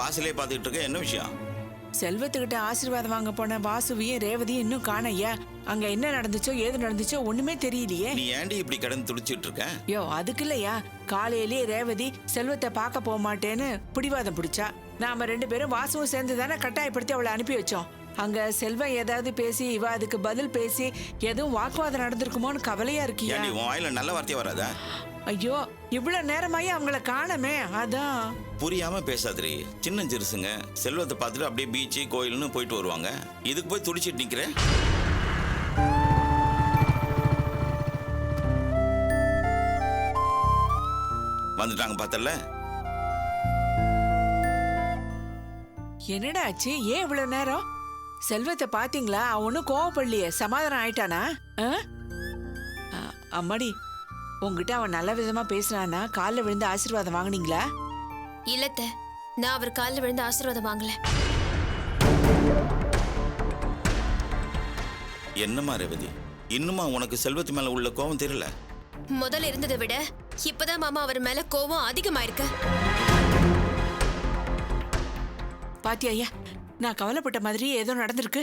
வாசலே பார்த்துக்கிட்டு இருக்க, என்ன விஷயம்? செல்வத்துக்கிட்ட ஆசீர்வாதம் வாங்க போன வாசுவியும் ரேவதியும் இன்னும் காணையா. அங்க என்ன நடந்துச்சோ ஏது நடந்துச்சோ ஒண்ணுமே தெரியலையே. நீ ஏண்டி இப்படி கடந்து துடிச்சிட்டு இருக்க? யோ அதுக்கு இல்லையா, காலையிலேயே ரேவதி செல்வத்தை பார்க்க போக மாட்டேன்னு பிடிவாதம் பிடிச்சா. நாம 2 பேரும் வாசுவும் சேர்ந்து தானே கட்டாயப்படுத்தி அவளை அனுப்பி வச்சோம். அங்க செல்வம் ஏதாவது பேசி இவ அதுக்கு பதில் பேசி எதுவும் வாக்குவாதம் நடந்திருக்குமோன்னு கவலையா இருக்கியா? ஏண்டி உன் வாயில நல்ல வார்த்தையா வராதா? ஐயோ இவ்வளவு நேரமாயி அவங்கள காணமே, அதான். புரியாம பேசாதீ. சின்ன சிறுசுங்க செல்வத்தை பார்த்துட்டு அப்படியே பீச்சு கோயில்னு போயிட்டு வருவாங்க. இதுக்கு போய் துடிச்சிட்டு நிக்கிற. வந்துட்டாங்க பார்த்தல. என்னடா ஆச்சு, ஏன் இவ்வளவு நேரம்? செல்வத்தை பாத்தீங்களா? அவனும் கோவப்படலையே, சமாதானம் ஆயிட்டானா? அம்மாடி, உங்ககிட்ட அவன் நல்ல விதமா பேசினானா? காலில் விழுந்து ஆசீர்வாதம் வாங்கினீங்களா? இல்லத்த, நான் அவர் காலில் விழுந்து ஆசீர்வாதம் வாங்கல. என்னம்மா ரேவதி, இன்னுமா உனக்கு செல்வத்து மேல உள்ள கோபம் தெரியல? முதல்ல இருந்ததை விட இப்பதான் மாமா அவர் மேல கோபம் அதிகமாயிருக்கு. பாத்தியா ஐயா, நான் கவலைப்பட்ட மாதிரி ஏதோ நடந்திருக்கு.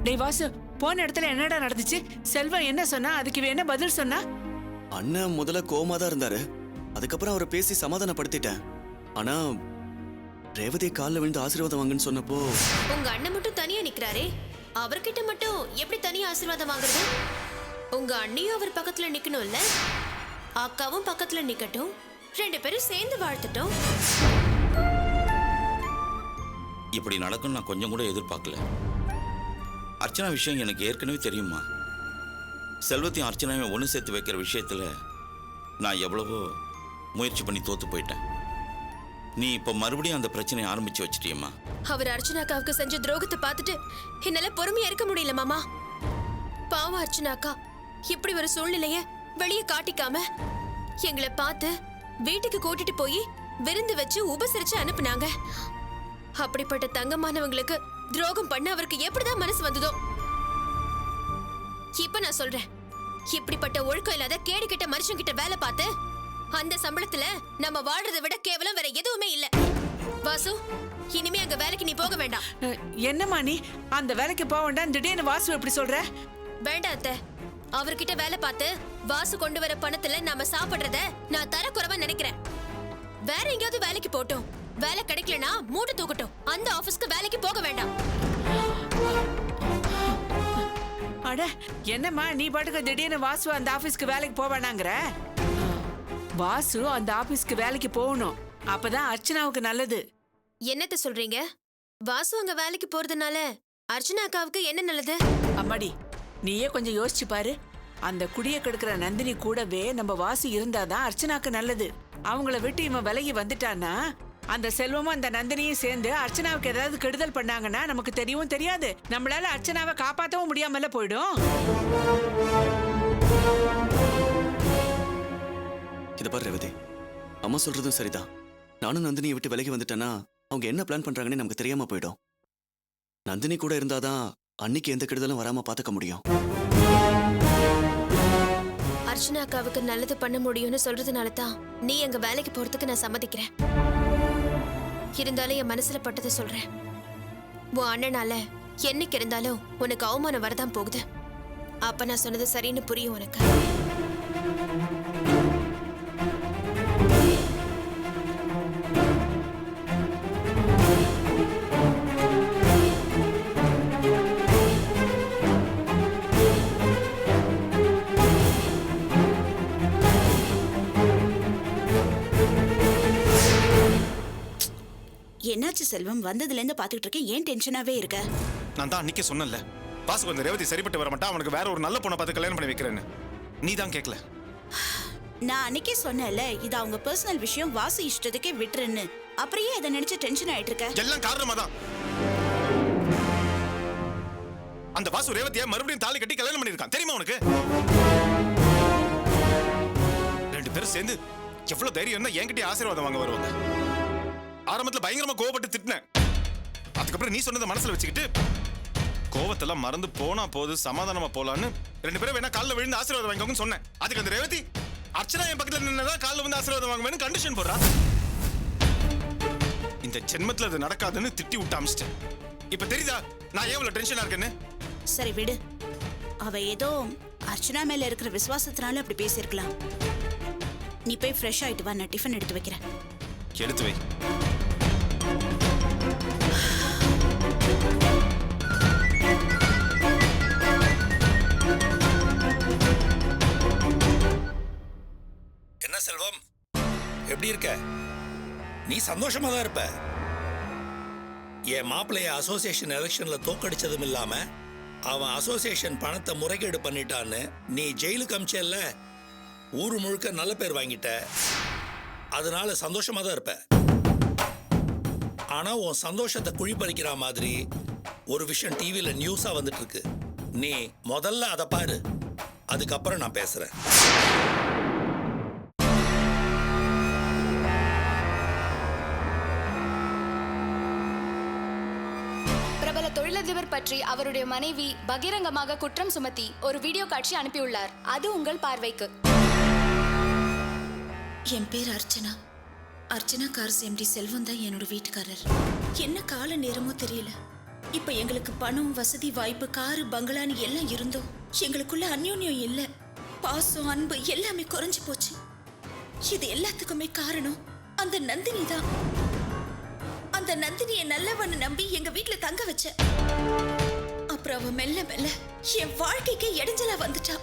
டேய் வாசு, போன இடத்துல என்னடா நடந்துச்சு? செல்வம் என்ன சொன்னா, அதுக்கு என்ன பதில் சொன்னா? அண்ணன் முதல்ல கோவமா தான் இருந்தாரு. அதுக்கப்புறம் அவரை பேசி சமாதானப்படுத்திட்டேன். ஆனா ரேவதி காலில் விழுந்து ஆசீர்வாதம் வாங்கன்னு சொன்னப்போ, உங்க அண்ணன் மட்டும் தனியா நிக்கிறாரே, அவர்கிட்ட மட்டும் எப்படி தனியா ஆசீர்வாதம் வாங்குறது? உங்க அண்ணியும் அவர் பக்கத்துல நிக்கணும்ல, அக்காவும் பக்கத்துல நிக்கட்டும், 2 பேரும் சேர்ந்து வாழ்த்துட்டோம். இப்படி நடக்கும் நான் கொஞ்சம் கூட எதிர்பார்க்கல. அர்ச்சனா விஷயம் எனக்கு ஏற்கனவே தெரியுமா. செல்வத்தையும் அர்ச்சனாவையும் ஒன்று சேர்த்து வைக்கிற விஷயத்துல நான் எவ்வளவோ முயற்சி பண்ணி தோத்து போயிட்டேன். நீ இப்போ மறுபடியும் அந்த பிரச்சனையை ஆரம்பிச்சு வச்சிட்டியம்மா. அவர் அர்ச்சனாக்காவுக்கு செஞ்ச துரோகத்தை பார்த்துட்டு என்னால பொறுமையா இருக்க முடியல மாமா. பாவம் அர்ச்சனாக்கா இப்படி ஒரு சூழ்நிலைய வெளியே காட்டிக்காம எங்களை பார்த்து வீட்டுக்கு கூட்டிட்டு போய் விருந்து வச்சு உபசரிச்சு அனுப்புனாங்க. அப்படிப்பட்ட தங்கமானவங்களுக்கு துரோகம் பண்ண அவருக்கு எப்படிதான் மனசு வந்ததோ? இப்ப நான் சொல்றேன், இப்படிப்பட்ட ஒழுக்கம் இல்லாத கேடு கிட்ட மனுஷன் கிட்ட வேலை பார்த்து அந்த சம்பளத்துல நம்ம வாழ்றதை விட கேவலம் வேற எதுவுமே இல்ல. வாசு, இனிமே அங்க வேலைக்கு நீ போக வேண்டாம். என்னம்மா நீ அந்த வேலைக்கு போக வேண்டாம் திடீர்னு வாசு எப்படி சொல்ற? வேண்டாம் அத்தை, அவர்கிட்ட வேலை பார்த்து வாசு கொண்டு வர பணத்துல நாம சாப்பிடுறத நான் தரக்குறைவா நினைக்கிறேன். வேற எங்கேயாவது வேலைக்கு போட்டோம், வேலை கிடைக்கலனா மூட்டை தூக்கட்டும், அந்த ஆபீஸ்க்கு வேலைக்கு போக வேண்டாம். அட என்னம்மா நீ பாட்டுக்கு திடீர்னு வாசு அந்த ஆபீஸ்க்கு வேலைக்கு போவானாங்கிற? வாசு அந்த ஆபீஸ்க்கு வேலைக்கு போகணும், அப்பதான் அர்ச்சனாவுக்கு நல்லது. என்னத்த சொல்றீங்க? வாசு அங்க வேலைக்கு போறதுனால அர்ச்சனா அக்காவுக்கு என்ன நல்லது? அம்மாடி, நீயே கொஞ்சம் யோசிச்சு பாரு. அந்த குடிய கெடுக்கிற நந்தினி கூடவே நம்ம வாசு இருந்தாதான் அர்ச்சனாக்கு நல்லது. அவங்கள விட்டு இவன் விலகி வந்துட்டான்னா அந்த செல்வமும் அந்த நந்தினியும் சேர்ந்து அர்ச்சனாவுக்கு ஏதாவது கெடுதல் பண்ணாங்கன்னா நமக்கு தெரியவும் தெரியாது, நம்மளால அர்ச்சனாவை காப்பாற்றவும் முடியாமல போயிடும். இத பாரு ரேவதி, அம்மா சொல்றதும் சரிதான். நானும் நந்தினியை விட்டு விலகி வந்துட்டேன்னா அவங்க என்ன பிளான் பண்றாங்கன்னு நமக்கு தெரியாம போயிடும். நந்தினி கூட இருந்தாதான் அன்னைக்கு எந்த கெடுதலும் வராம பாத்துக்க முடியும். அர்ச்சனா அக்காவுக்கு நல்லது பண்ண முடியும்னு சொல்றதுனால தான் நீ எங்க வேலைக்கு போறதுக்கு நான் சம்மதிக்கிறேன். இருந்தாலும் என் மனசுல பட்டதை சொல்றேன், உன் அண்ணனால என்னைக்கு இருந்தாலும் உனக்கு அவமானம் வரதான் போகுது. அப்ப நான் சொன்னது சரின்னு புரியும் உனக்கு. என்னாச்சு செல்வம்? வந்ததுல இருந்து பாத்துக்கிட்டு இருக்கேன், ஏன் டென்ஷனாவே இருக்க? நான் தான் அன்னைக்கே சொன்னேன்ல, வாசுக்கு அந்த ரேவதி சரிப்பட்டு வர மாட்டா, அவனுக்கு வேற ஒரு நல்ல பொண்ணை பார்த்து கல்யாணம் பண்ணி வைக்கிறேன்னு. நீ தான் கேட்கல. நான் அன்னைக்கே சொன்னேன்ல, இது அவங்க பர்சனல் விஷயம், வாசு இஷ்டத்துக்கே விட்டுருன்னு. அப்படியே இதை நினைச்சு டென்ஷன் ஆயிட்டு இருக்க? எல்லாம் காரணமா தான். அந்த வாசு ரேவதியை மறுபடியும் தாலி கட்டி கல்யாணம் பண்ணிருக்கான், தெரியுமா உனக்கு? 2 பேரும் சேர்ந்து எவ்வளவு தைரியம் இருந்தா என்கிட்ட ஆசீர்வாதம் வாங்க வருவாங்க. ஆரம்பத்துல பயங்கரமா கோவப்பட்டு திட்டினேன். அதுக்கப்புறம் நீ சொன்னதை மனசுல வச்சுக்கிட்டு கோவத்தெல்லாம் மறந்து போனா போது சமாதானமா போலான்னு 2 பேரும் வேணா காலில் விழுந்து ஆசீர்வாதம் வாங்கிக்கோங்கன்னு சொன்னேன். அதுக்கு அந்த ரேவதி அர்ச்சனா என் பக்கத்துல நின்னதான் காலில் வந்து ஆசீர்வாதம் வாங்க வேணும் கண்டிஷன் போடுறா. இந்த ஜென்மத்துல அது நடக்காதுன்னு திட்டி விட்டு அமிச்சிட்டேன். இப்ப தெரியுதா நான் ஏன் இவ்வளவு டென்ஷனா இருக்கேன்னு? சரி விடு. அவ ஏதோ அர்ச்சனா மேல இருக்கிற விசுவாசத்தினால அப்படி பேசியிருக்கலாம். நீ போய் ஃப்ரெஷ் ஆயிட்டு வா, நான் டிஃபன் எடுத்து வைக்கிறேன். எடுத்து வை. என்ன செல்வம், எப்படி இருக்க? நீ சந்தோஷமா தான் இருப்ப. என் மாப்பிள்ளைய அசோசியேஷன் எலெக்ஷன்ல தோக்கடிச்சதும் இல்லாம அவன் அசோசியேஷன் பணத்தை முறைகேடு பண்ணிட்டான்னு நீ ஜெயிலுக்கு அமிச்சல்ல, ஊரு முழுக்க நல்ல பேர் வாங்கிட்ட. அதனால சந்தோஷமா தான் இருப்ப. ஆனா உன் சந்தோஷத்தை குழிப்பறிக்கிற மாதிரி ஒரு விஷயம் டிவியில நியூஸா வந்துட்டு இருக்கு. நீ முதல்ல அதை பாரு, அதுக்கப்புறம் நான் பேசுறேன். பிரபல தொழிலதிபர் பற்றி அவருடைய மனைவி பகிரங்கமாக குற்றம் சுமத்தி ஒரு வீடியோ காட்சி அனுப்பியுள்ளார். அது உங்கள் பார்வைக்கு. என் பேர் அர்ச்சனா. அர்ச்சனா கார்ஸ் எம்டி செல்வம் தான் என்னோட வீட்டுக்காரர். என்ன கால நேரமோ தெரியல, இப்ப எங்களுக்கு பணம், வசதி, வாய்ப்பு, காரு, பங்களான்னு எல்லாம் இருந்தோம். எங்களுக்குள்ள அந்யோன்யம் இல்ல. பாசம், அன்பு எல்லாமே குறைஞ்சு போச்சு. இது எல்லாத்துக்குமே காரணம் அந்த நந்தினி தான். அந்த நந்தினியை நல்லவன்னு நம்பி எங்க வீட்டுல தங்க வச்ச. அப்புறம் அவ மெல்ல மெல்ல என் வாழ்க்கைக்கு இடைஞ்சலா வந்துட்டா.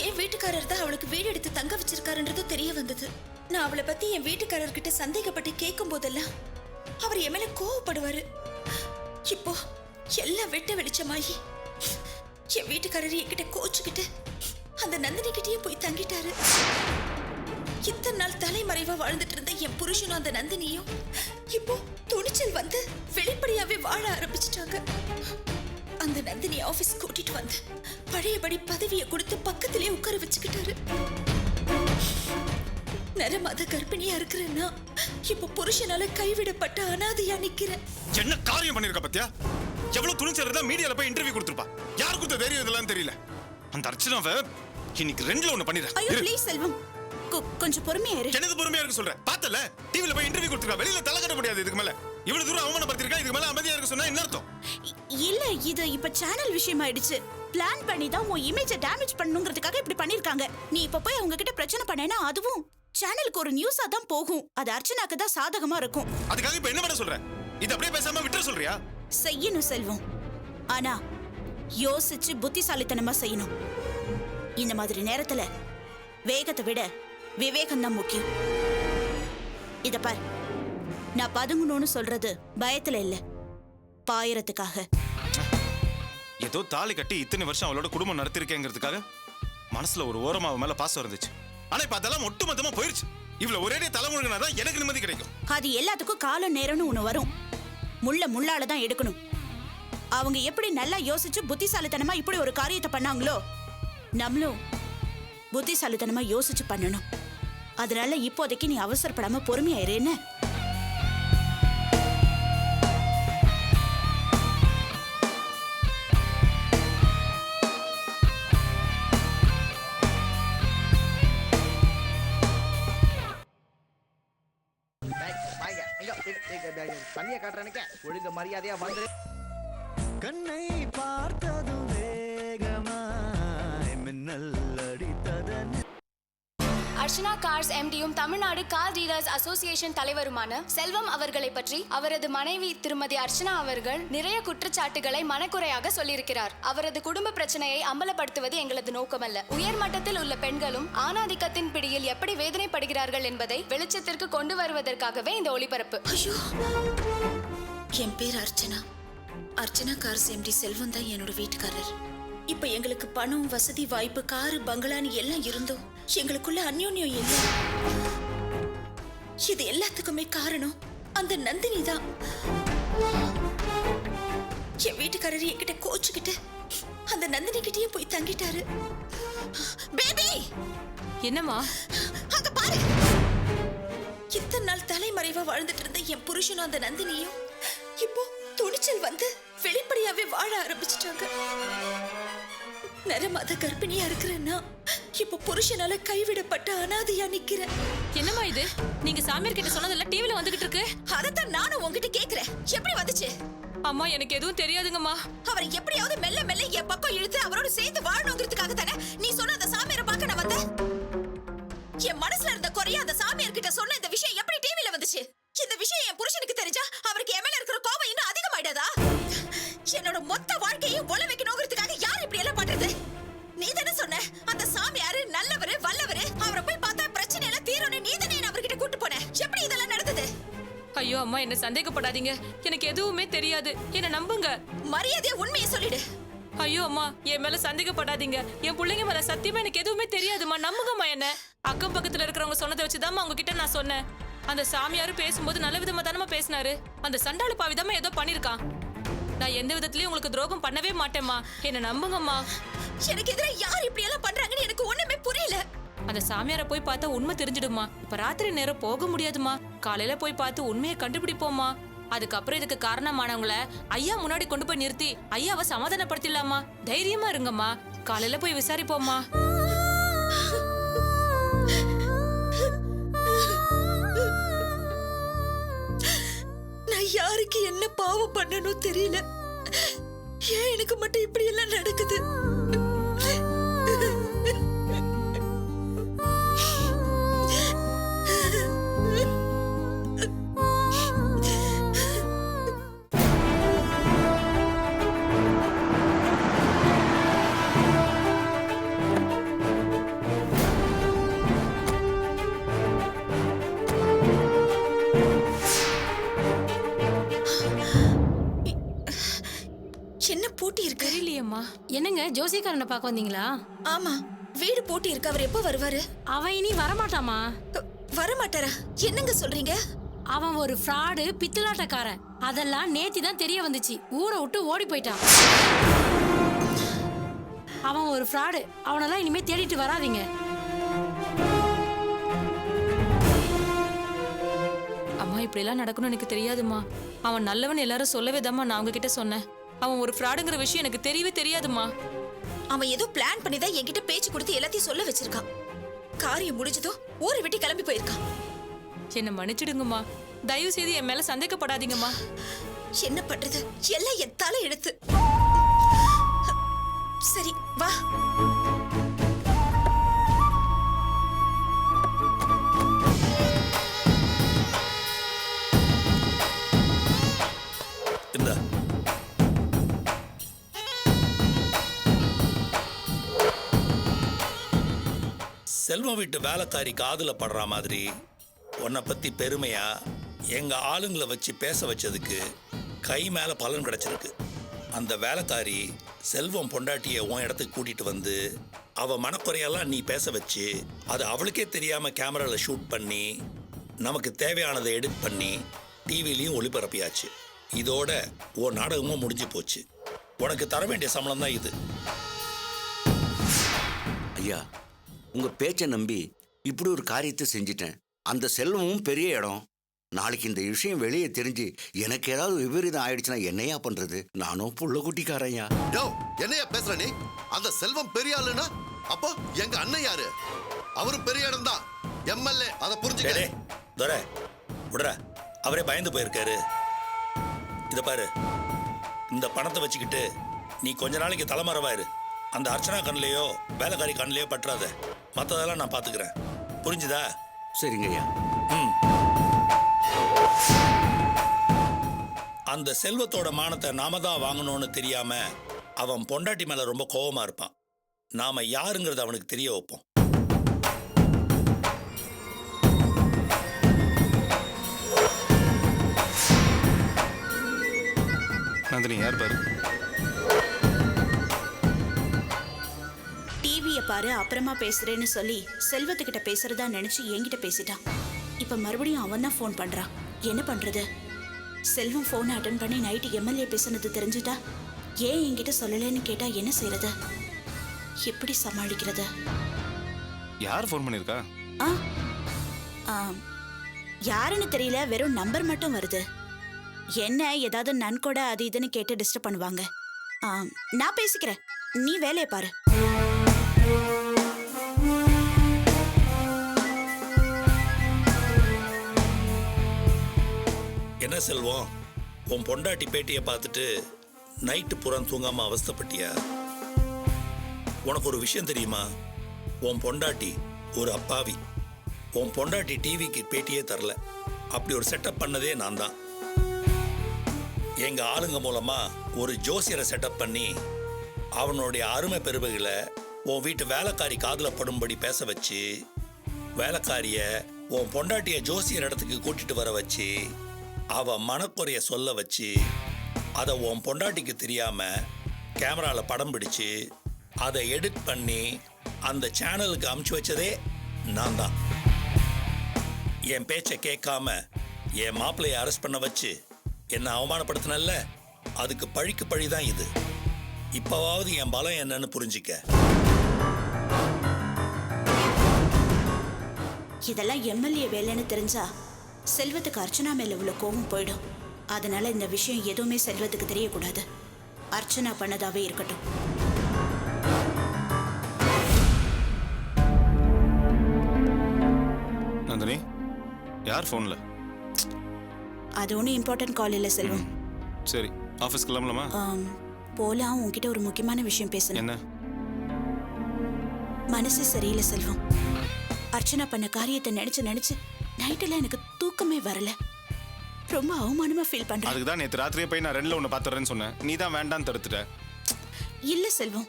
என் வீட்டுக்காரர் தான் அவளுக்கு வீடு எடுத்து தங்க வச்சிருக்காருன்றதும் தெரிய வந்தது. நான் அவளை பத்தி என் வீட்டுக்காரர்கிட்ட சந்தேகப்பட்டு கேட்கும் போதெல்லாம் அவர் என் மேல கோவப்படுவாரு. இப்போ எல்லாம் வெட்ட வெளிச்சமாயி என் வீட்டுக்காரர் என்கிட்ட கோச்சுக்கிட்டு அந்த நந்தினி கிட்டயே போய் தங்கிட்டாரு. இத்தனை நாள் தலைமறைவா வாழ்ந்துட்டு இருந்த என் புருஷனும் அந்த நந்தினியும் இப்போ துணிச்சல் வந்து வெளிப்படையாவே வாழ ஆரம்பிச்சிட்டாங்க. அந்த நந்தினி ஆபீஸ் கூட்டிட்டு வந்து பழையபடி பதவியை கொடுத்து பக்கத்திலே உட்கார வச்சுக்கிட்டாரு. நரமாத கர்ப்பிணியா இருக்கிறேன்னா இப்ப புருஷனால கைவிடப்பட்ட அனாதையா நிக்கிறேன். என்ன காரியம் பண்ணிருக்க பத்தியா? எவ்வளவு துணிச்சல் இருந்தா மீடியால போய் இன்டர்வியூ கொடுத்துருப்பா. யாரு கொடுத்த தைரியம் இதெல்லாம் தெரியல. அந்த அர்ச்சனாவை இன்னைக்கு ரெண்டுல ஒண்ணு பண்ணிடுறேன். ஐயோ ப்ளீஸ் செல்வம், கொஞ்சம் பொறுமையா இரு. என்னது பொறுமையா இருக்கு சொல்றேன்? பார்த்தல டிவில போய் இன்டர்வியூ கொடுத்துருக்கா. வெளியில தலை கட்ட முடியாது. இதுக்கு மேல இவ்வளவு தூரம் அவமானப்படுத்திருக்கா. இதுக்கு மேல அமைதியா இருக்க சொன்னா என்ன அர்த்தம்? இல்ல, இது இப்ப சேனல் விஷயம் ஆயிடுச்சு. பிளான் பண்ணி தான் உன் இமேஜை டேமேஜ் பண்ணணுங்கிறதுக்காக இப்படி பண்ணிருக்காங்க. நீ இப்ப போய் அவங்க கிட்ட பிரச்சனை பண்ணேன்னா அதுவும் சேனலுக்கு ஒரு நியூஸா தான் போகும். அது அர்ச்சனாக்கு தான் சாதகமா இருக்கும். அதுக்காக இப்ப என்ன பண்ண சொல்ற? இது அப்படியே பேசாம விட்டுற சொல்றியா? செய்யணும் செல்வம், ஆனா யோசிச்சு புத்திசாலித்தனமா செய்யணும். இந்த மாதிரி நேரத்துல வேகத்தை விட விவேகம் தான் முக்கியம். இத பார், நான் பதுங்கணும்னு சொல்றது பயத்துல இல்ல, பாயறதுக்காக. ஏதோ தாலி கட்டி இத்தனை வருஷம் அவளோட குடும்பம் நடத்திருக்கேங்கிறதுக்காக மனசுல ஒரு ஓரமா அவ மேல பாசம் இருந்துச்சு. ஆனா இப்ப அதெல்லாம் ஒட்டுமொத்தமா போயிருச்சு. இவ்வளவு ஒரே தலைமுழுகினாதான் எனக்கு நிம்மதி கிடைக்கும். அது எல்லாத்துக்கும் கால நேரம்னு ஒண்ணு வரும். முள்ள முள்ளால தான் எடுக்கணும். அவங்க எப்படி நல்லா யோசிச்சு புத்திசாலித்தனமா இப்படி ஒரு காரியத்தை பண்ணாங்களோ, நம்மளும் புத்திசாலித்தனமா யோசிச்சு பண்ணணும். அதனால இப்போதைக்கு நீ அவசரப்படாம பொறுமையா இரு. என்ன தண்ணிய காட்டுறனுக்க ஒழுங்க மரியாதையா வந்து கண்ணை பார்த்ததும் வேகமாய் மின்னல் அடித்ததன். அர்ச்சனா கார்ஸ் எம்டியும் தமிழ்நாடு கார் டீலர்ஸ் அசோசியேஷன் தலைவருமான செல்வம் அவர்களை பற்றி அவரது மனைவி திருமதி அர்ச்சனா அவர்கள் நிறைய குற்றச்சாட்டுகளை மனக்குறையாக சொல்லியிருக்கிறார். அவரது குடும்ப பிரச்சனையை அம்பலப்படுத்துவது எங்களது நோக்கமல்ல. உயர் மட்டத்தில் உள்ள பெண்களும் ஆணாதிக்கத்தின் பிடியில் எப்படி வேதனைப்படுகிறார்கள் என்பதை வெளிச்சத்திற்கு கொண்டு வருவதற்காகவே இந்த ஒளிபரப்பு. ஐயோ, என் பேர் அர்ச்சனா. அர்ச்சனா கார்ஸ் எம்டி செல்வம் தான் என்னோட வீட்டுக்காரர். இப்ப எங்களுக்கு பணம், வசதி, வாய்ப்பு, காரு, பங்களான்னு எல்லாம் இருந்தோம். எங்களுக்குள்ள அந்யோன்யம் இல்ல. இது எல்லாத்துக்குமே காரணம் அந்த நந்தினி தான். என் வீட்டுக்காரர் என்கிட்ட கோச்சுக்கிட்டு அந்த நந்தினி கிட்டயே போய் தங்கிட்டாரு. பேபி, என்னம்மா? அங்க பாரு. இத்தனை நாள் தலைமறைவா வாழ்ந்துட்டு இருந்த என் புருஷனும் அந்த நந்தினியும் இப்போ துணிச்சல் வந்து வெளிப்படையாவே வாழ ஆரம்பிச்சிட்டாங்க. நரமாத கர்ப்பிணியா இருக்கிறேன்னா இப்ப புருஷனால கைவிடப்பட்ட அனாதையா நிக்கிறேன். என்னம்மா இது? நீங்க சாமியார் கிட்ட சொன்னதெல்லாம் டிவில வந்துகிட்டு இருக்கு. அதத்தான் நானும் உங்ககிட்ட கேக்குறேன். எப்படி வந்துச்சு? அம்மா எனக்கு எதுவும் தெரியாதுங்கம்மா. அவரை எப்படியாவது மெல்ல மெல்ல என் பக்கம் இழுத்து அவரோட சேர்ந்து வாழணுங்கிறதுக்காக தானே நீ சொன்ன அந்த சாமியாரை பார்க்க நான் வந்தேன். என் மனசுல இருந்த குறைய அந்த சாமியார் கிட்ட சொன்ன இந்த விஷயம் எப்படி டிவில வந்துச்சு? இந்த விஷயம் என் புருஷனுக்கு தெரிஞ்சா அவருக்கு என் மேல இருக்கிற கோபம் இன்னும் அதிகமாயிடாதா? என்னோட மொத்த வாழ்க்கையும் ஒல வைக்கணுங்கிறதுக்காக யார் இப்படி எல்லாம் பண்றது? நீ தானே சொன்ன அந்த சாமியாரு நல்லவரு வல்லவரு, அவரை போய் பார்த்தா பிரச்சனை எல்லாம் தீரும்னு நீ தானே அவர்கிட்ட கூட்டு போன. எப்படி இதெல்லாம் நடந்தது? ஐயோ அம்மா, என்ன சந்தேகப்படாதீங்க. எனக்கு எதுவுமே தெரியாது. என்ன நம்புங்க. மரியாதையா உண்மையை சொல்லிடு. ஐயோ அம்மா, என் மேல சந்தேகப்படாதீங்க. என் பிள்ளைங்க மேல சத்தியமா எனக்கு எதுவுமே தெரியாதுமா. நம்புங்கம்மா என்ன. அக்கம் பக்கத்துல இருக்கிறவங்க சொன்னதை வச்சுதாம்மா அவங்க கிட்ட நான் சொன்னேன். அந்த சாமியாரு பேசும்போது நல்ல விதமா தானமா பேசினாரு. அந்த சண்டாளு பாவிதாம்மா ஏதோ பண்ணிருக்கான். நான் எந்த விதத்திலயும் உங்களுக்கு துரோகம் பண்ணவே மாட்டேம்மா. என்ன நம்புங்கம்மா. எனக்கு எதிரா யார் இப்படி எல்லாம் பண்றாங்கன்னு எனக்கு ஒண்ணுமே புரியல. அந்த சாமியாரை போய் பார்த்தா உண்மை தெரிஞ்சிடுமா. இப்ப ராத்திரி நேரம் போக முடியாதுமா. காலையில போய் பார்த்து உண்மையை கண்டுபிடிப்போமா. அதுக்கப்புறம் இதுக்கு காரணமானவங்கள ஐயா முன்னாடி கொண்டு போய் நிறுத்தி ஐயாவை சமாதானப்படுத்திடலாமா. தைரியமா இருங்கம்மா. காலையில போய் விசாரிப்போம்மா. நான் யாருக்கு என்ன பாவம் பண்ணணும் தெரியல. ஏன் எனக்கு மட்டும் இப்படி எல்லாம் நடக்குது? என்ன பூட்டி இருக்கு? தெரியலையம்மா. என்னங்க ஜோசியக்காரனை பார்க்க வந்தீங்களா? ஆமா, வீடு பூட்டி இருக்கு. அவர் எப்போ வருவாரு? அவன் இனி வரமாட்டாமா. வரமாட்டாரா? என்னங்க சொல்றீங்க? அவன் ஒரு ஃப்ராடு, பித்தலாட்டக்காரன். அதெல்லாம் நேத்தி தான் தெரிய வந்துச்சு. ஊரை விட்டு ஓடி போயிட்டான். அவன் ஒரு ஃப்ராடு. அவனெல்லாம் இனிமே தேடிட்டு வராதீங்க. அம்மா, இப்படி எல்லாம் நடக்கணும்னு எனக்கு தெரியாதுமா. அவன் நல்லவன் எல்லாரும் சொல்லவே தாம்மா நான் அவங்க கிட்ட சொன்னேன். அவன் ஒரு ஃப்ராடுங்கிற விஷயம் எனக்கு தெரியவே தெரியாதுமா. அவன் ஏதோ பிளான் பண்ணி தான் என்கிட்ட பேச்சு கொடுத்து எல்லாத்தையும் சொல்ல வச்சிருக்கான். காரியம் முடிஞ்சதும் ஊரை விட்டு கிளம்பி போயிருக்கான். என்ன மன்னிச்சிடுங்கம்மா. தயவு செய்து என் மேல சந்தேகப்படாதீங்கம்மா. என்ன பண்றது? எல்லாம் என் தலை எடுத்து. சரி வா. இந்த செல்வம் வீட்டு வேலைக்காரி காதுல படுற மாதிரி உன்னை பத்தி பெருமையா எங்க ஆளுங்களை வச்சு பேச வச்சதுக்கு கை மேல பலன் கிடைச்சிருக்கு. அந்த வேலைக்காரி செல்வம் பொண்டாட்டிய உன் இடத்துக்கு கூட்டிட்டு வந்து அவ மனக்குறையெல்லாம் நீ பேச வச்சு அது அவளுக்கே தெரியாம கேமரால ஷூட் பண்ணி நமக்கு தேவையானதை எடிட் பண்ணி டிவிலையும் ஒளிபரப்பியாச்சு. இதோட உன் நாடகமும் முடிஞ்சு போச்சு. உனக்கு தர வேண்டிய சம்பளம் தான் இது. ஐயா, உங்க பேச்சை நம்பி இப்படி ஒரு காரியத்தை செஞ்சிட்டேன். அந்த செல்வமும் பெரிய இடம். நாளைக்கு இந்த விஷயம் வெளியே தெரிஞ்சு எனக்கு ஏதாவது விபரீதம் ஆயிடுச்சுன்னா என்னையா பண்றது? நானும் புள்ள குட்டிக்காரையா. என்னையா பேசுற நீ? அந்த செல்வம் பெரிய ஆளுனா அப்போ எங்க அண்ணன் யாரு? அவரும் பெரிய இடம் தான், எம்எல்ஏ. அதை புரிஞ்சுக்க. துரை விடுற, அவரே பயந்து போயிருக்காரு. இத பாரு, இந்த பணத்தை வச்சுக்கிட்டு நீ கொஞ்ச நாளைக்கு தலைமறைவாயிரு. அந்த அர்ச்சனா கண்ணிலையோ வேலைக்காரி கண்ணிலையோ பற்றாத. மற்றதெல்லாம் நான் பார்த்துக்கிறேன். புரிஞ்சுதா? சரிங்கய்யா. அந்த செல்வத்தோட மானத்தை நாம தான் வாங்கணும்னு தெரியாம அவன் பொண்டாட்டி மேல ரொம்ப கோபமா இருப்பான். நாம யாருங்கிறத அவனுக்கு தெரிய வைப்போம். நந்தினி யார் பாரு? டிவியை பாரு, அப்புறமா பேசுறேன்னு சொல்லி செல்வத்துக்கிட்ட பேசுறதா நினைச்சு என்கிட்ட பேசிட்டான். இப்ப மறுபடியும் அவன் தான் ஃபோன் பண்றான். என்ன பண்றது? செல்வம் ஃபோனை அட்டன் பண்ணி நைட்டு எம்எல்ஏ பேசுனது தெரிஞ்சுட்டா ஏன் என்கிட்ட சொல்லலைன்னு கேட்டா என்ன செய்யறது? எப்படி சமாளிக்கிறது? யார் ஃபோன் பண்ணிருக்கா? யாருன்னு தெரியல, வெறும் நம்பர் மட்டும் வருது. என்ன ஏதாவது நன்கொடை அது இதுன்னு கேட்டு டிஸ்டர்ப் பண்ணுவாங்க. நான் பேசிக்கிறேன், நீ வேலையை பாரு. என்ன செல்வம், உன் பொண்டாட்டி பேட்டியை பார்த்துட்டு நைட்டு புறம் தூங்காம அவஸ்தைப்பட்டியா? உனக்கு ஒரு விஷயம் தெரியுமா? உன் பொண்டாட்டி ஒரு அப்பாவி. உன் பொண்டாட்டி டிவிக்கு பேட்டியே தரல. அப்படி ஒரு செட்டப் பண்ணதே நான் தான். எங்க ஆளுங்க மூலமா ஒரு ஜோசியரை செட்டப் பண்ணி அவனுடைய அருமை பெருமைகளை உன் வீட்டு வேலைக்காரி காதுல படும்படி பேச வச்சு, வேலைக்காரிய உன் பொண்டாட்டிய ஜோசியர் இடத்துக்கு கூட்டிட்டு வர வச்சு, அவ மனக்குறைய சொல்ல வச்சு, அதை உன் பொண்டாட்டிக்கு தெரியாம கேமரால படம் பிடிச்சு அதை எடிட் பண்ணி அந்த சேனலுக்கு அமுச்சு வச்சதே நான் தான். என் பேச்சை கேட்காம என் மாப்பிள்ளைய அரெஸ்ட் பண்ண வச்சு என்னை அவமானப்படுத்தினல்ல, அதுக்கு பழிக்கு பழிதான் இது. இப்பவாவது என் பலம் என்னன்னு புரிஞ்சிக்க. இதெல்லாம் எம்எல்ஏ வேலைன்னு தெரிஞ்சா செல்வத்துக்கு அர்ச்சனா மேல உள்ள கோபம் போயிடும். அதனால இந்த விஷயம் எதுவுமே செல்வத்துக்கு தெரியக்கூடாது. அர்ச்சனா பண்ணதாவே இருக்கட்டும். நந்தினி, யார் ஃபோன்ல? அது ஒன்றும் இம்பார்ட்டன்ட் கால் இல்லை செல்வம். சரி, ஆஃபீஸ் கிளம்பலாமா? போலாம். உன்கிட்ட ஒரு முக்கியமான விஷயம் பேசணும். என்ன? மனசு சரியில்லை செல்வம். அர்ச்சனா பண்ண காரியத்தை நினைச்சு நைட்டில் எனக்கு தூக்கமே வரல. ரொம்ப அவமானமா ஃபீல் பண்றேன். அதுக்கு தான் நேற்று ராத்திரியே போய் நான் ரெண்டுல ஒன்று பார்த்துறேன்னு சொன்னேன். நீ தான் வேண்டான்னு தடுத்துட்ட. இல்ல செல்வம்,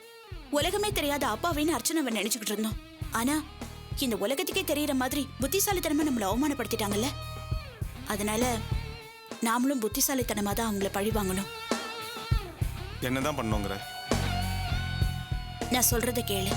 உலகமே தெரியாத அப்பாவின்னு அர்ச்சனாவை நினைச்சுக்கிட்டு இருந்தோம். ஆனா இந்த உலகத்துக்கே தெரியற மாதிரி புத்திசாலித்தனமா நம்மளை அவமானப்படுத்திட்டாங்கல்ல. அதனால நாமளும் புத்திசாலித்தனமா தான் அவங்கள பழி வாங்கணும். என்னதான் பண்ணுங்கிற? நான் சொல்றத கேளு.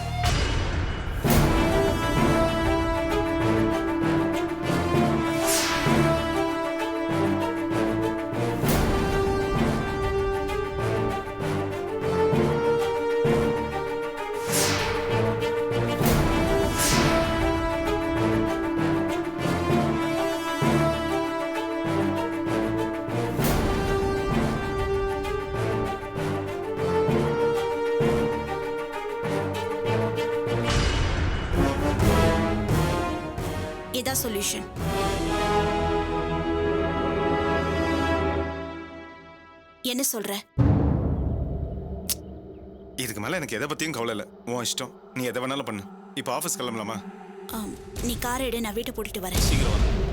இதான் சொல்யூஷன். என்ன சொல்ற? இதுக்கு மேல எனக்கு எதை பத்தியும் கவலை இல்லை. உன் இஷ்டம், நீ எதை வேணாலும் பண்ணு. இப்போ ஆஃபீஸ் கிளம்பலாமா? நீ காரை எடு, நான் வீட்டை போட்டுட்டு வரேன். சீக்கிரம் வா.